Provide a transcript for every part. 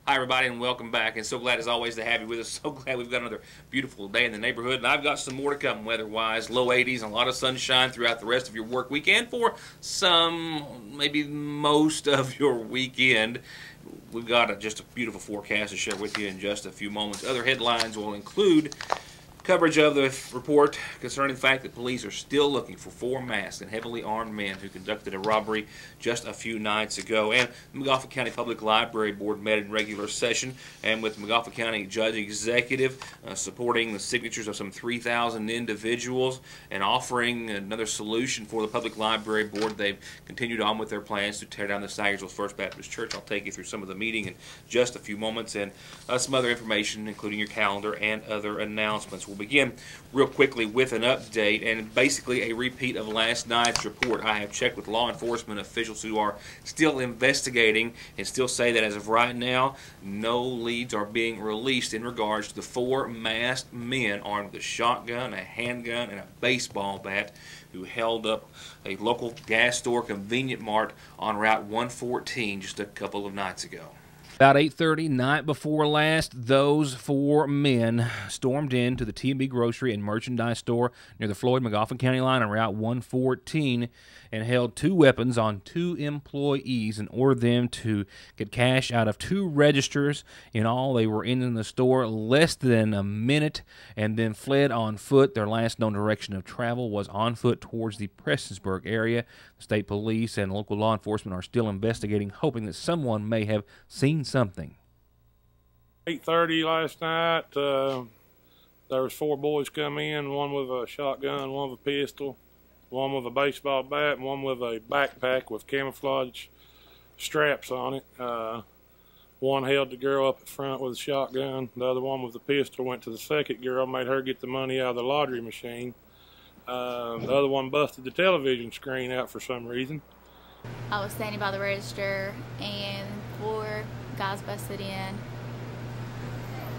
Hi everybody and welcome back, and so glad as always to have you with us. So glad we've got another beautiful day in the neighborhood, and I've got some more to come weather-wise. Low 80s and a lot of sunshine throughout the rest of your work week and for some, maybe most of your weekend. We've got just a beautiful forecast to share with you in just a few moments. Other headlines will include coverage of the report concerning the fact that police are still looking for 4 masked and heavily armed men who conducted a robbery just a few nights ago. And the McGoffin County Public Library Board met in regular session, and with McGoffin County Judge Executive supporting the signatures of some 3,000 individuals and offering another solution for the Public Library Board, they've continued on with their plans to tear down the Sagersville First Baptist Church. I'll take you through some of the meeting in just a few moments and some other information, including your calendar and other announcements. We'll begin real quickly with an update and basically a repeat of last night's report. I have checked with law enforcement officials who are still investigating and still say that as of right now, no leads are being released in regards to the 4 masked men armed with a shotgun, a handgun, and a baseball bat who held up a local gas store convenient mart on Route 114 just a couple of nights ago. About 8:30, night before last, those 4 men stormed into the T&B Grocery and Merchandise Store near the Floyd-McGoffin County line on Route 114 and held 2 weapons on 2 employees and ordered them to get cash out of 2 registers. In all, they were in the store less than a minute and then fled on foot. Their last known direction of travel was on foot towards the Prestonsburg area. The state police and local law enforcement are still investigating, hoping that someone may have seen something. 8:30 last night, there was 4 boys come in, one with a shotgun, one with a pistol, one with a baseball bat, and one with a backpack with camouflage straps on it. One held the girl up at front with a shotgun. The other one with the pistol went to the second girl, made her get the money out of the lottery machine. The other one busted the television screen out for some reason. I was standing by the register and 4 guys busted in,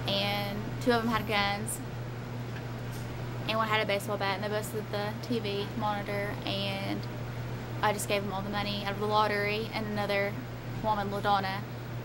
and 2 of them had guns and one had a baseball bat, and they busted the TV monitor, and I just gave them all the money out of the lottery, and another woman, LaDonna,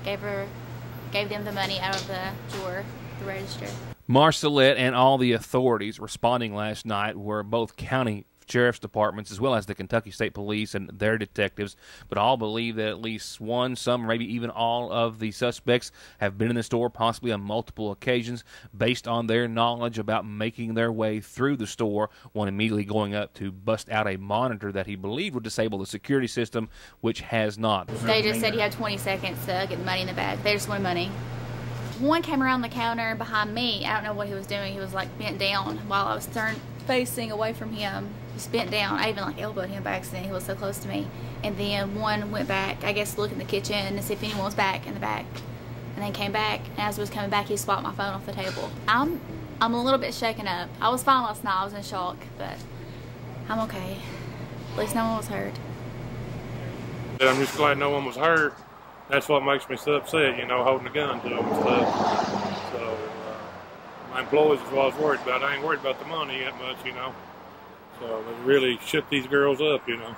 gave them the money out of the drawer, the register. Marcelette and all the authorities responding last night were both county sheriff's departments as well as the Kentucky State Police and their detectives, but all believe that at least one, some, maybe even all of the suspects have been in the store possibly on multiple occasions based on their knowledge about making their way through the store, one immediately going up to bust out a monitor that he believed would disable the security system, which has not. They just said you had 20 seconds to get the money in the bag. They just wanted money. One came around the counter behind me. I don't know what he was doing. He was like bent down while I was facing away from him. Just bent down. I even like elbowed him by accident. He was so close to me. And then one went back, I guess, to look in the kitchen to see if anyone was back in the back. And then came back, and as he was coming back, he swiped my phone off the table. I'm a little bit shaken up. I was fine last night. I was in shock, but I'm okay. At least no one was hurt. I'm just glad no one was hurt. That's what makes me so upset, you know, holding a gun to them and stuff. So, my employees is what I was worried about. I ain't worried about the money that much, you know. So, they really shook these girls up, you know.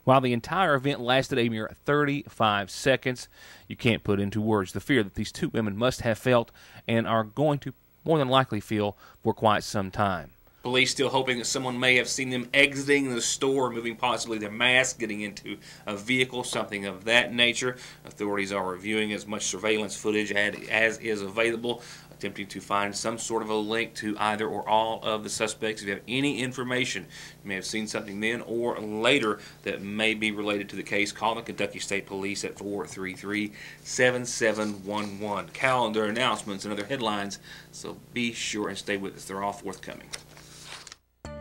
While the entire event lasted a mere 35 seconds, you can't put into words the fear that these 2 women must have felt and are going to more than likely feel for quite some time. Police still hoping that someone may have seen them exiting the store, moving possibly their mask, getting into a vehicle, something of that nature. Authorities are reviewing as much surveillance footage as is available, attempting to find some sort of a link to either or all of the suspects. If you have any information, you may have seen something then or later that may be related to the case, call the Kentucky State Police at 433-7711. Calendar announcements and other headlines, so be sure and stay with us. They're all forthcoming.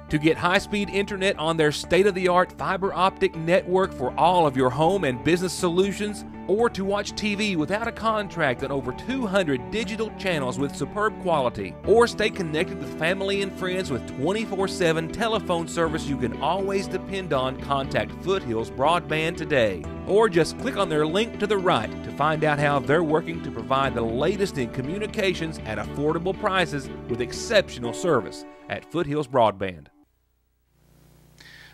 To get high-speed internet on their state-of-the-art fiber optic network for all of your home and business solutions, or to watch TV without a contract on over 200 digital channels with superb quality, or stay connected with family and friends with 24/7 telephone service you can always depend on, contact Foothills Broadband today. Or just click on their link to the right to find out how they're working to provide the latest in communications at affordable prices with exceptional service at Foothills Broadband.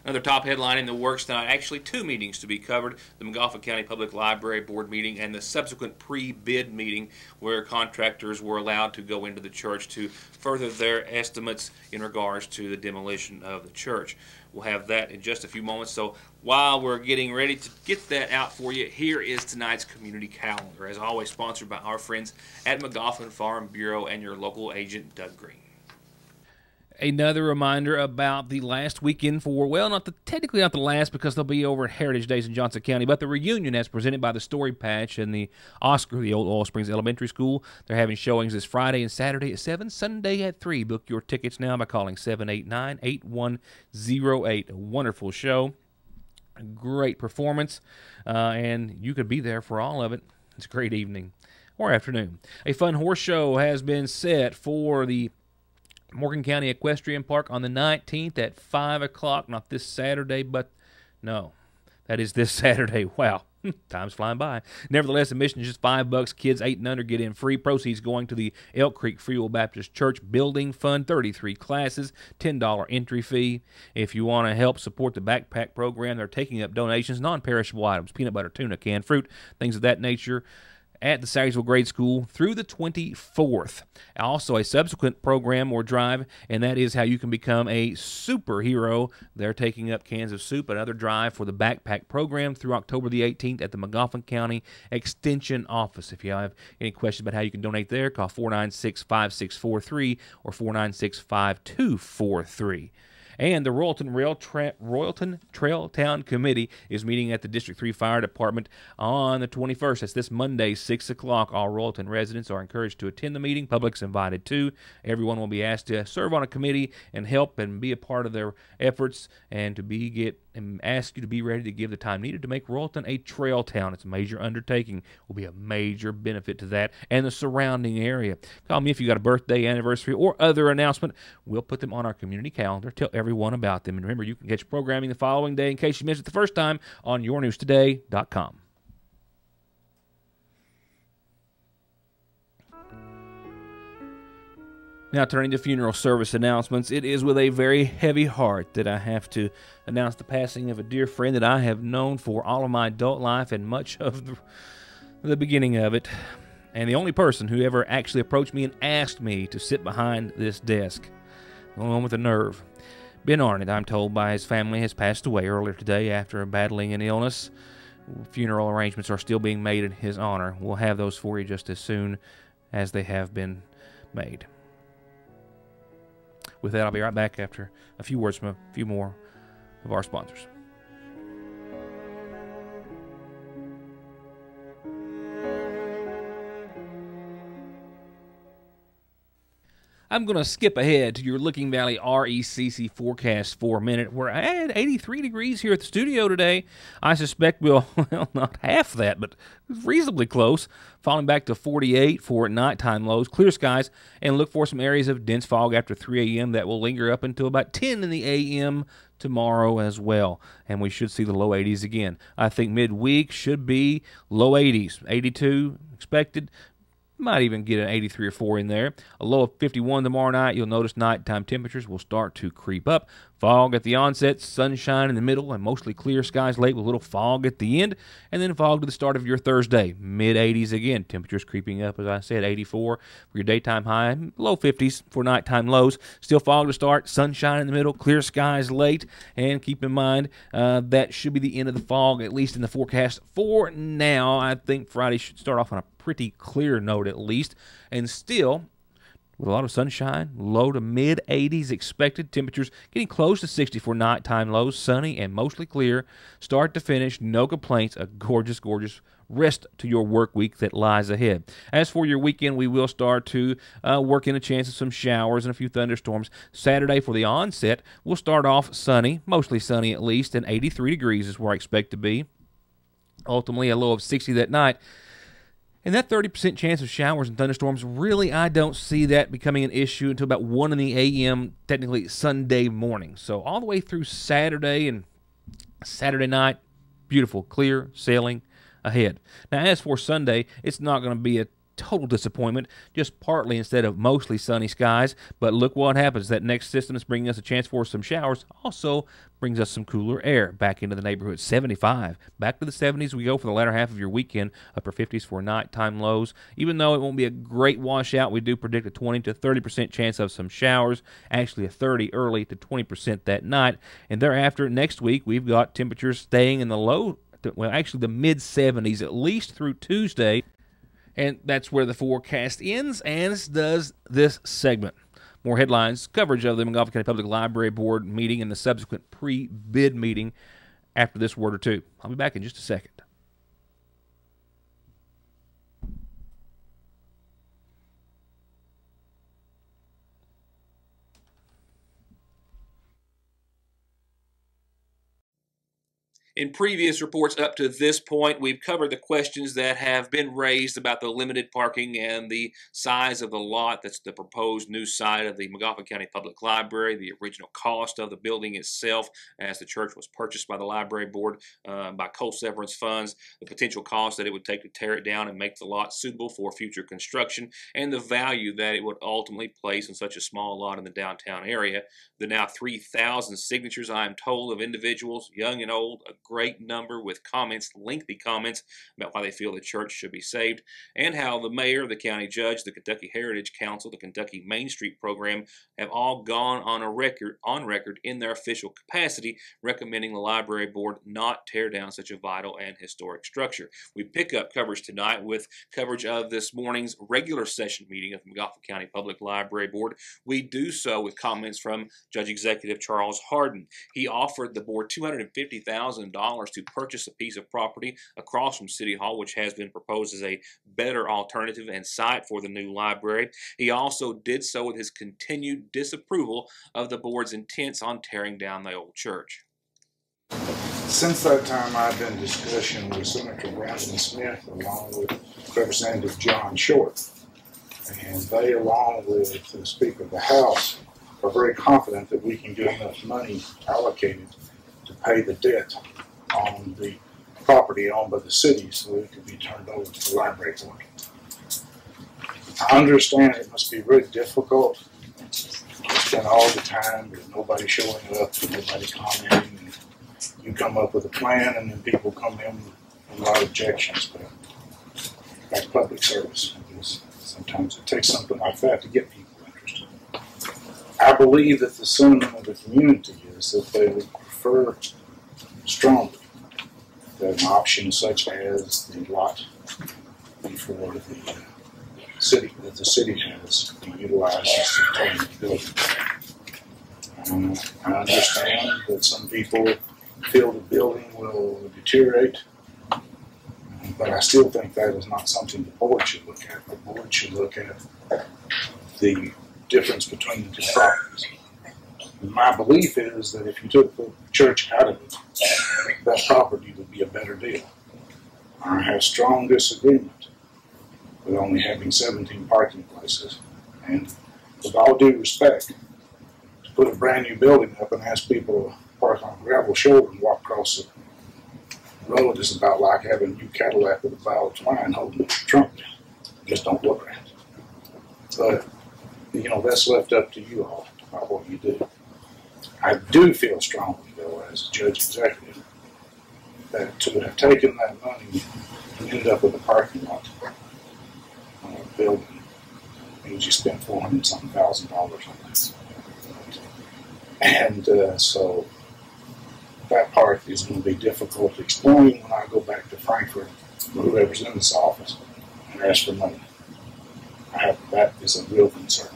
Another top headline in the works tonight, actually two meetings to be covered, the McGoffin County Public Library Board meeting and the subsequent pre-bid meeting where contractors were allowed to go into the church to further their estimates in regards to the demolition of the church. We'll have that in just a few moments. So while we're getting ready to get that out for you, here is tonight's community calendar, as always sponsored by our friends at McGoffin Farm Bureau and your local agent, Doug Green. Another reminder about the last weekend for, well, technically not the last because they'll be over at Heritage Days in Johnson County, but the reunion as presented by the Story Patch and the Oscar, the old Oil Springs Elementary School. They're having showings this Friday and Saturday at 7, Sunday at 3. Book your tickets now by calling 789-8108. A wonderful show, a great performance, and you could be there for all of it. It's a great evening or afternoon. A fun horse show has been set for the Morgan County Equestrian Park on the 19th at 5 o'clock. Not this Saturday, but no, that is this Saturday. Wow, time's flying by. Nevertheless, admission is just $5. Kids 8 and under get in free. Proceeds going to the Elk Creek Free Will Baptist Church Building Fund. 33 classes, $10 entry fee. If you want to help support the backpack program, they're taking up donations, non-perishable items, peanut butter, tuna, canned fruit, things of that nature, at the Sackersville Grade School through the 24th. Also, a subsequent program or drive, and that is how you can become a superhero. They're taking up cans of soup, another drive for the backpack program through October the 18th at the McGoffin County Extension Office. If you have any questions about how you can donate there, call 496-5643 or 496-5243. And the Royalton Trail Town Committee is meeting at the District 3 Fire Department on the 21st. That's this Monday, 6 o'clock. All Royalton residents are encouraged to attend the meeting. Public's invited too. Everyone will be asked to serve on a committee and help and be a part of their efforts and to ask you to be ready to give the time needed to make Royalton a trail town. It's a major undertaking. Will be a major benefit to that and the surrounding area. Call me if you got a birthday, anniversary, or other announcement. We'll put them on our community calendar. Tell everyone about them. And remember, you can catch programming the following day in case you missed it the first time on yournewstoday.com. Now turning to funeral service announcements, it is with a very heavy heart that I have to announce the passing of a dear friend that I have known for all of my adult life and much of the beginning of it, and the only person who ever actually approached me and asked me to sit behind this desk. The only one with the nerve. Ben Arnott, I'm told by his family, has passed away earlier today after battling an illness. Funeral arrangements are still being made in his honor. We'll have those for you just as soon as they have been made. With that, I'll be right back after a few words from a few more of our sponsors. I'm going to skip ahead to your Licking Valley RECC forecast for a minute. We're at 83 degrees here at the studio today. I suspect we'll, well, not half that, but reasonably close. Falling back to 48 for nighttime lows. Clear skies, and look for some areas of dense fog after 3 a.m. that will linger up until about 10 in the a.m. tomorrow as well. And we should see the low 80s again. I think midweek should be low 80s. 82 expected. Might even get an 83 or 4 in there. A low of 51 tomorrow night. You'll notice nighttime temperatures will start to creep up. Fog at the onset, sunshine in the middle, and mostly clear skies late with a little fog at the end. And then fog to the start of your Thursday. Mid-80s again. Temperatures creeping up, as I said, 84 for your daytime high. Low 50s for nighttime lows. Still fog to start, sunshine in the middle, clear skies late. And keep in mind, that should be the end of the fog, at least in the forecast for now. I think Friday should start off on a pretty clear note at least, and still with a lot of sunshine, low to mid 80s expected. Temperatures getting close to 60 for nighttime lows, sunny and mostly clear, start to finish, no complaints. A gorgeous, gorgeous rest to your work week that lies ahead. As for your weekend, we will start to work in a chance of some showers and a few thunderstorms. Saturday for the onset, we'll start off sunny, mostly sunny at least, and 83 degrees is where I expect to be. Ultimately, a low of 60 that night. And that 30% chance of showers and thunderstorms, really, I don't see that becoming an issue until about 1 in the a.m., technically Sunday morning. So all the way through Saturday and Saturday night, beautiful, clear sailing ahead. Now, as for Sunday, it's not going to be a total disappointment, just partly instead of mostly sunny skies. But look what happens. That next system is bringing us a chance for some showers. Also brings us some cooler air back into the neighborhood. 75. Back to the 70s we go for the latter half of your weekend. Upper 50s for nighttime lows. Even though it won't be a great washout, we do predict a 20 to 30% chance of some showers. Actually a 30 early to 20% that night. And thereafter, next week, we've got temperatures staying in the low, well, actually the mid-70s at least through Tuesday. And that's where the forecast ends, as does this segment. More headlines, coverage of the Montgomery County Public Library Board meeting and the subsequent pre-bid meeting after this word or two. I'll be back in just a second. In previous reports up to this point, we've covered the questions that have been raised about the limited parking and the size of the lot that's the proposed new site of the Montgomery County Public Library, the original cost of the building itself as the church was purchased by the library board by cost severance funds, the potential cost that it would take to tear it down and make the lot suitable for future construction, and the value that it would ultimately place in such a small lot in the downtown area. The now 3,000 signatures, I am told, of individuals, young and old, a great number with comments, lengthy comments about why they feel the church should be saved, and how the mayor, the county judge, the Kentucky Heritage Council, the Kentucky Main Street Program have all gone on record in their official capacity recommending the library board not tear down such a vital and historic structure. We pick up coverage tonight with coverage of this morning's regular session meeting of the Montgomery County Public Library Board. We do so with comments from Judge Executive Charles Hardin. He offered the board $250,000 to purchase a piece of property across from City Hall, which has been proposed as a better alternative and site for the new library. He also did so with his continued disapproval of the board's intents on tearing down the old church. Since that time, I've been in discussion with Senator Brandon Smith along with Representative John Short, and they, along with the Speaker of the House, are very confident that we can get enough money allocated to pay the debt on the property owned by the city so that it can be turned over to the library board. I understand it must be very difficult to spend all the time with nobody showing up, nobody commenting, and you come up with a plan and then people come in with a lot of objections, but that's public service. Sometimes it takes something like that to get people interested. I believe that the sentiment of the community is that they would prefer strongly that an option such as the lot before the city that the city has be utilized as the total building. I understand that some people feel the building will deteriorate, but I still think that is not something the board should look at. The board should look at the difference between the two properties. My belief is that if you took the church out of it, that property would be a better deal. I have strong disagreement with only having 17 parking places, and with all due respect, to put a brand new building up and ask people to park on a gravel shoulder and walk across the road is about like having a new Cadillac with a bottle of twine holding the trunk. Just don't look right. But, you know, that's left up to you all about what you do. I do feel strongly, though, as a judge executive, that to have taken that money and ended up with a parking lot on a building means you spent $400-something thousand on this. And so that part is going to be difficult to explain when I go back to Frankfurt, whoever's in this office, and ask for money. That is a real concern.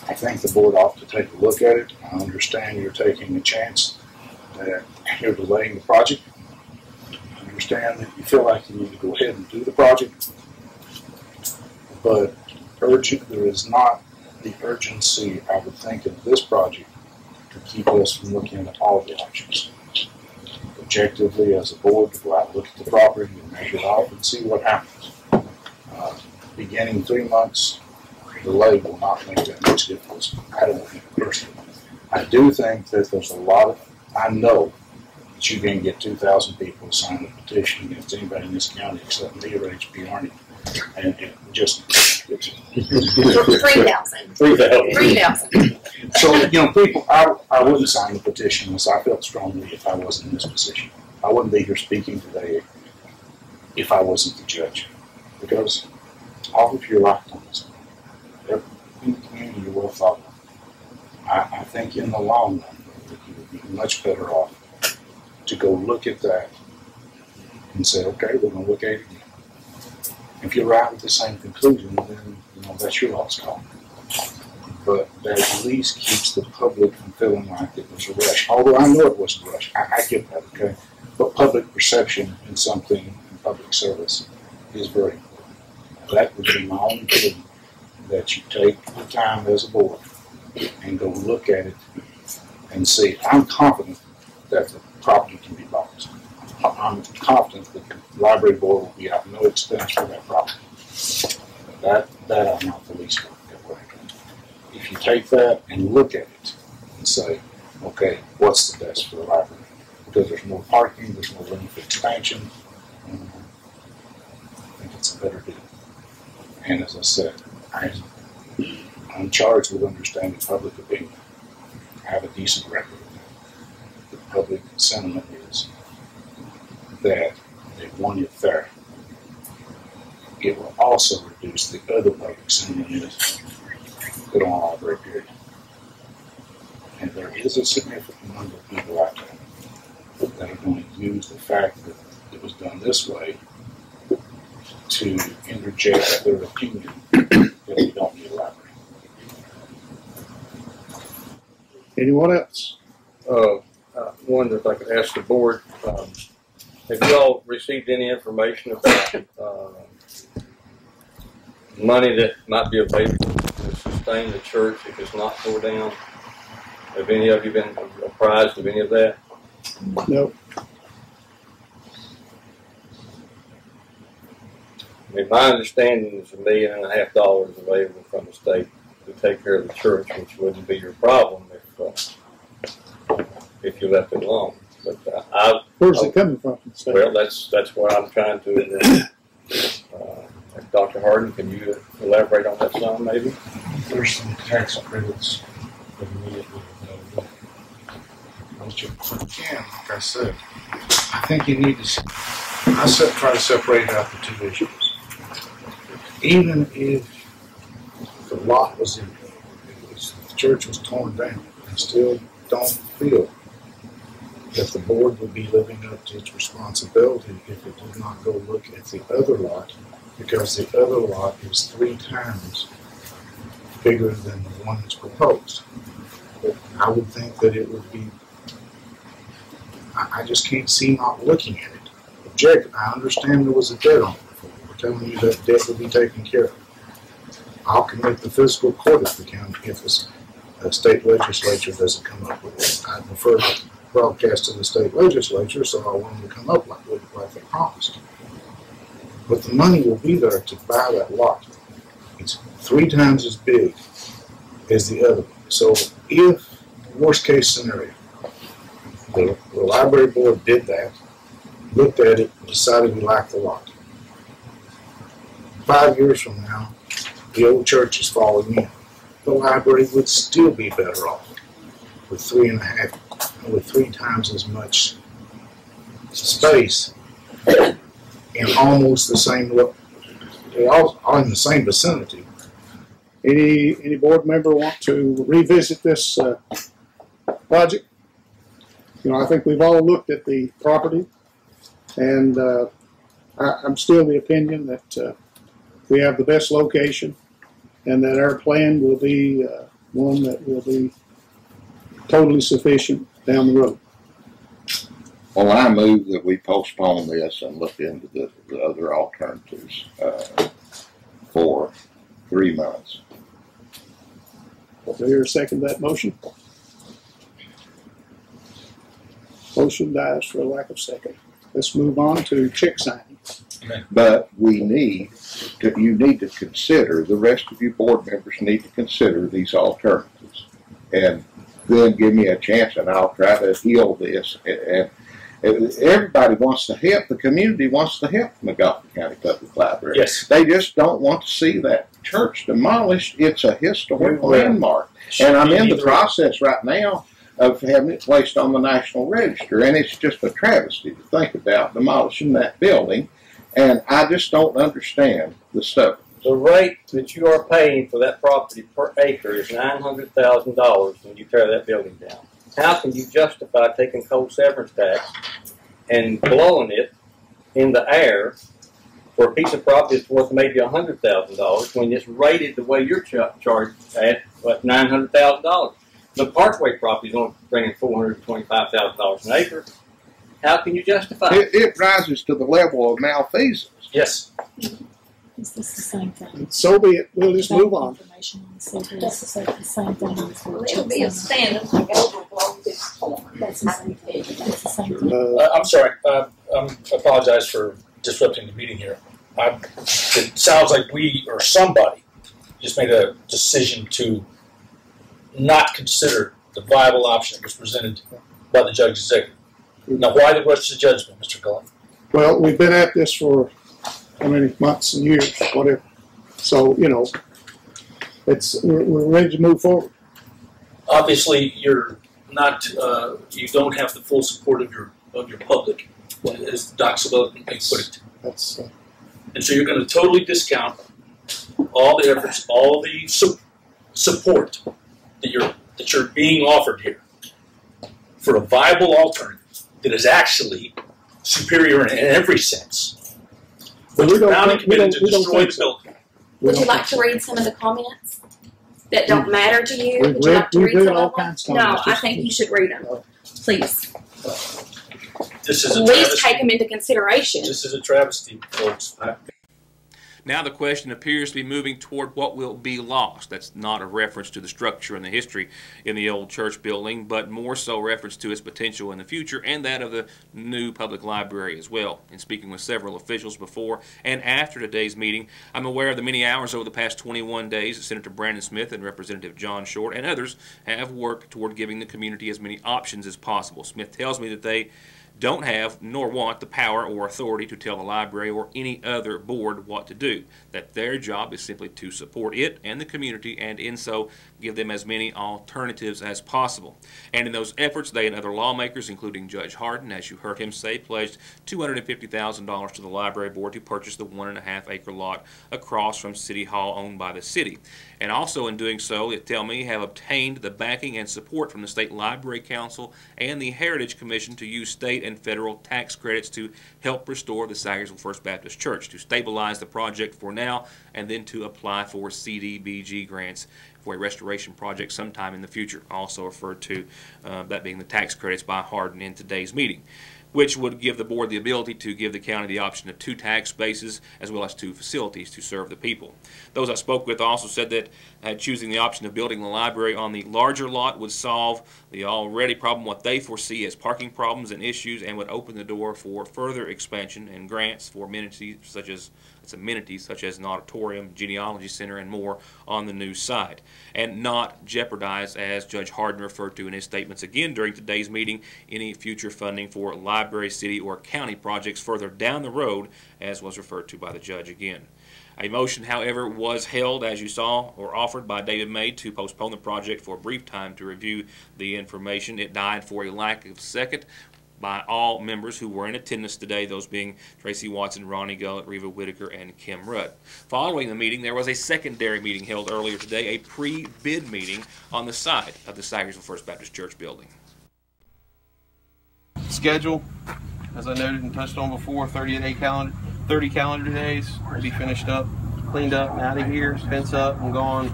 I think the board ought to take a look at it. I understand you're taking a chance that you're delaying the project. I understand that you feel like you need to go ahead and do the project, but there is not the urgency, I would think, of this project to keep us from looking at all the options. Objectively, as a board, to go out and look at the property and measure it off and see what happens. Beginning 3 months delay will not make that much difference. I don't think personally. I do think that there's a lot of, I know that you can get 2,000 people to sign a petition against anybody in this county except me or H.P. Arney And just, 3,000. 3,000. so, people, I wouldn't sign the petition unless I felt strongly if I wasn't in this position. I wouldn't be here speaking today if I wasn't the judge. Because all of your lifetimes, in the community, you're well thought of. I think in the long run, that you would be much better off to go look at that and say, okay, we're going to look at it again. If you arrive at the same conclusion, then that's your lost call. But that at least keeps the public from feeling like it was a rush. Although I know it wasn't a rush. I get that, okay? But public perception in something in public service is very important. That would be my only plea, that you take the time as a board and go look at it and see. I'm confident that the property can be bought. I'm confident that the library board will be at no expense for that property. That I'm not the least worried about. If you take that and look at it and say, okay, what's the best for the library? Because there's more parking, there's more room for expansion. I think it's a better deal. And as I said, I'm charged with understanding public opinion. I have a decent record of that. The public sentiment is that they want it there. It will also reduce the other public sentiment is put on a library period. And there is a significant number of people out there that are going to use the fact that it was done this way to interject their opinion that we don't need a library. Anyone else? I wonder if I could ask the board, have you all received any information about money that might be available to sustain the church if it's not tore down? Have any of you been apprised of any of that? No. I mean, my understanding is $1.5 million available from the state to take care of the church, which wouldn't be your problem if you left it alone. But where's it coming from? Well, that's what I'm trying to. Dr. Harden, can you elaborate on that some, maybe? There's some tax credits immediately available. But again, like I said, I think you need to. Try to separate out the two issues. Even if the lot was in, the church was torn down, I still don't feel that the board would be living up to its responsibility if it did not go look at the other lot, because the other lot is 3 times bigger than the one that's proposed. I would think that it would be, I just can't see not looking at it. Objective, I understand there was a debt on it before. We're telling you that debt will be taken care of. I'll commit the fiscal court if the county, if the state legislature doesn't come up with it. I prefer to broadcast to the state legislature, so I want them to come up like they promised. But the money will be there to buy that lot. It's 3 times as big as the other one. So if, worst case scenario, the library board did that, looked at it, and decided we liked the lot. 5 years from now, the old church is falling in. The library would still be better off with 3 times as much space in almost the same look. They all are in the same vicinity. Any board member want to revisit this project? I think we've all looked at the property, and I'm still the opinion that we have the best location, and that our plan will be one that will be totally sufficient down the road. Well, I move that we postpone this and look into the other alternatives for 3 months. Do you second that motion? Motion dies for a lack of second. Let's move on to check signing. But you need to consider, the rest of you board members need to consider these alternatives. And then give me a chance and I'll try to heal this. Everybody wants to help. The community wants to help the McGoffin County Public Library. Yes. They just don't want to see that church demolished. It's a historic landmark. And I'm in the process right now of having it placed on the National Register. And it's just a travesty to think about demolishing that building. And I just don't understand the stuff. The rate that you are paying for that property per acre is $900,000 when you tear that building down. How can you justify taking cold severance tax and blowing it in the air for a piece of property that's worth maybe $100,000 when it's rated the way you're charged at $900,000? The Parkway property is only bringing $425,000 an acre. How can you justify it? It rises to the level of malfeasance. Yes. Is this the same thing? So be it. We'll just move on. Information on the CD. This is the same thing. It'll be a standard like overflow this point. That's the same thing. That's the same thing. I'm sorry. I apologize for disrupting the meeting here. It sounds like we or somebody just made a decision to not consider the viable option that was presented by the judge executive. Now, why the rush to judgment, Mr. Cullen? Well, we've been at this for how many months and years, whatever. So, you know, we're ready to move forward. Obviously, you're not. You don't have the full support of your public, as Doc Sabella put it. That's and so you're going to totally discount all the efforts, all the support that you're being offered here for a viable alternative that is actually superior in every sense. But you're bound and committed to destroy the building. Would you like to read some of the comments that don't matter to you? We've Would you like to read some all of them? kinds of No, comments. I think you should read them. Please. This is a At least travesty. take them into consideration. This is a travesty, folks. Now the question appears to be moving toward what will be lost. That's not a reference to the structure and the history in the old church building, but more so reference to its potential in the future and that of the new public library as well. In speaking with several officials before and after today's meeting, I'm aware of the many hours over the past 21 days that Senator Brandon Smith and Representative John Short and others have worked toward giving the community as many options as possible. Smith tells me that they don't have nor want the power or authority to tell the library or any other board what to do, that their job is simply to support it and the community and in so give them as many alternatives as possible. And in those efforts, they and other lawmakers, including Judge Hardin, as you heard him say, pledged $250,000 to the library board to purchase the 1.5-acre lot across from City Hall owned by the city. And also in doing so, they tell me, have obtained the backing and support from the State Library Council and the Heritage Commission to use state and federal tax credits to help restore the Sagersville First Baptist Church, to stabilize the project for now, and then to apply for CDBG grants for a restoration project sometime in the future. Also referred to that being the tax credits by Hardin in today's meeting, which would give the board the ability to give the county the option of 2 tax bases as well as 2 facilities to serve the people. Those I spoke with also said that choosing the option of building the library on the larger lot would solve the already problem what they foresee as parking problems and issues, and would open the door for further expansion and grants for amenities such as an auditorium, genealogy center, and more on the new site, and not jeopardize, as Judge Hardin referred to in his statements again during today's meeting, any future funding for library, city, or county projects further down the road, as was referred to by the judge again. A motion, however, was held, as you saw, or offered by David May to postpone the project for a brief time to review the information. It died for a lack of second by all members who were in attendance today, those being Tracy Watson, Ronnie Gullett, Reva Whitaker, and Kim Rudd. Following the meeting, there was a secondary meeting held earlier today, a pre-bid meeting on the site of the Sagersville First Baptist Church building. Schedule, as I noted and touched on before, 30 calendar days will be finished up, cleaned up, and out of here, fence up, and gone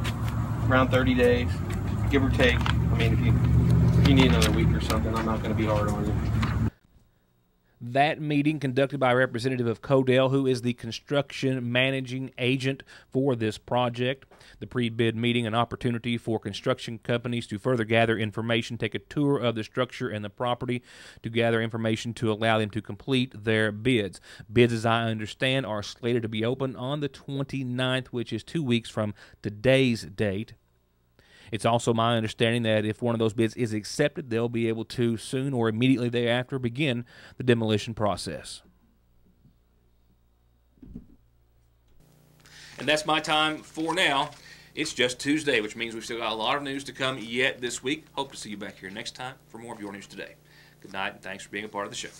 around 30 days, give or take. I mean, if you need another week or something, I'm not going to be hard on you. That meeting conducted by a representative of Codell, who is the construction managing agent for this project. The pre-bid meeting, an opportunity for construction companies to further gather information, take a tour of the structure and the property to gather information to allow them to complete their bids. Bids, as I understand, are slated to be open on the 29th, which is 2 weeks from today's date. It's also my understanding that if one of those bids is accepted, they'll be able to soon or immediately thereafter begin the demolition process. And that's my time for now. It's just Tuesday, which means we've still got a lot of news to come yet this week. Hope to see you back here next time for more of Your News Today. Good night, and thanks for being a part of the show.